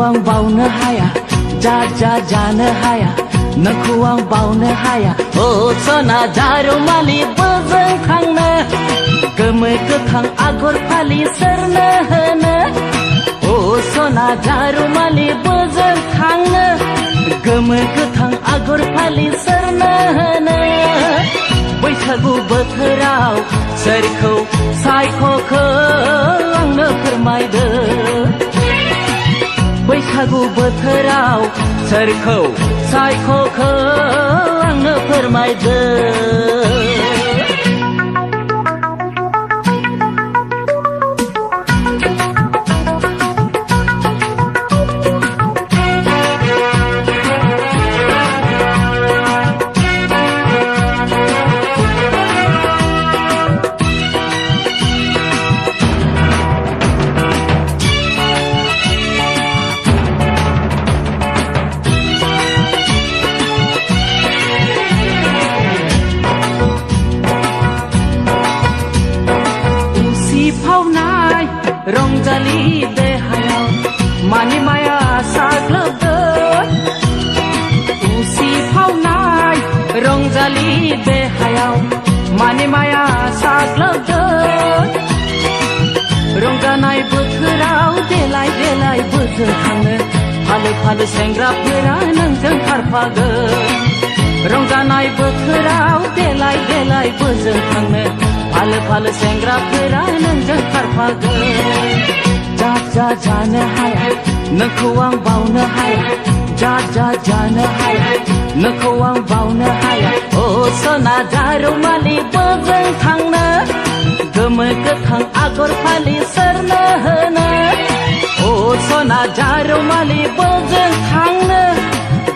आं बावनो हाया जा जा जानो हाया नोंखौ आं बावनो हाया ओ सना जारुमालि बोजों थांनो गोमो गोथां आगर फालि सोरनो होनो ओ सना जारुमालि बोजों थांनो गोमो गोथां आगर फालि सोरनो होनो बैसागु बोथोराव सोरखौ सायख'खो आंनो फोरमायदो बैसागु बोथोराव सोरखौ सायख'खो आंनो फोरमायदो रंजालि देहायाव मानि माया साग्लोबदों उसिफावनाय रंजालि देहायाव मानि माया साग्लोबदों रंजानाय बोथोराव देलाय देलाय बोजों थांनो फालो फालो सेंग्राफोरा नोंजों खारफागोन रंजानाय बोथोराव देलाय देलाय बोजों थांनो फालो फालो सेंग्राफोरा नोंजों खारफागोन जा जा जानो हाया नोंखौ आं बावनो हाया जा जा जानो हाया नोंखौ आं बावनो हाया ओ सना जारुमालि बोजों थांनो गोमो गोथां आगर फालि सोरनो होनो ओ सना जारुमालि बोजों थांनो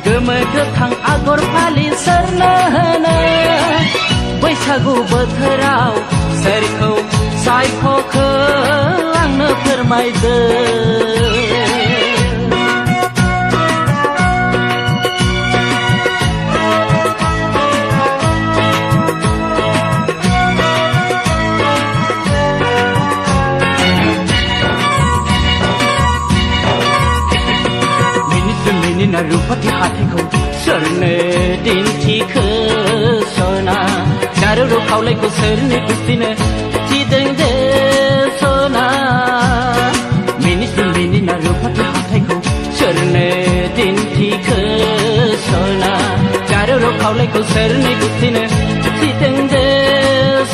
गोमो गोथां आगर फालि सोरनो होनो बैसागु बोथोराव सोरखौ सायख'खो आंनो फोरमायदो मिनिना रुपाथि हाथायखौ सोरनो दिन्थिखो सना जारु खावलायखौ सोरनो गुस्थिनो थिदों दे सना मिनिना रुपाथि हाथायखौ सोरनो दिन्थिखो सना जारु खावलायखौ सोरनो गुस्थिनो थिदों दे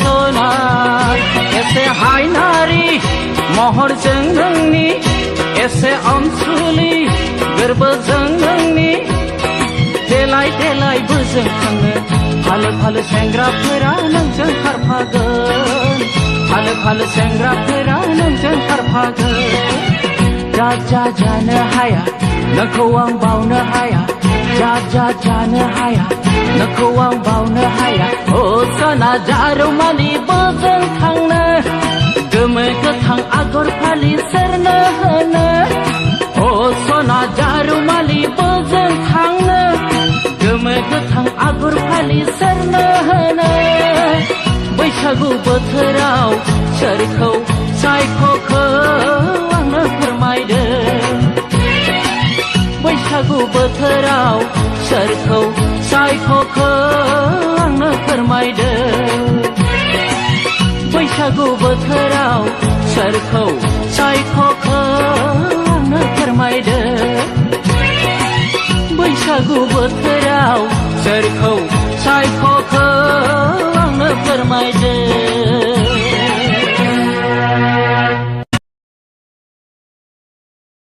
सना एसे हायनारि महरजों नोंनि एसे अनसुलि गोरबोजों नोंनि देलाय देलाय बोजों थांनो फालो फालो सेंग्राफोरा नोंजों खारफागोन फालो फालो सेंग्राफोरा नोंजों खारफागोन जा जा जानो हाया नोंखौ आं बावनो हाया जा जा जानो हाया नोंखौ आं बावनो हाया ओ सना जारुमालि बोजों थांनो गोमो गोथां आगर फालि सोरनो होनो ओ सना जारुमालि बोजों थांनो गोमो गोथां आगर फालि सोरनो होनो बैसागु बोथोराव सोरखौ सायख'खो आंनो फोरमायदो बैसागु बोथोराव सोरखौ सायख'खो आंनो फोरमायदो बैसागु बोथोराव सोरखौ सायख'खो आंनो फोरमायदो बैसागु बोथोराव सोरखौ सायख'खो आंनो फोरमायदो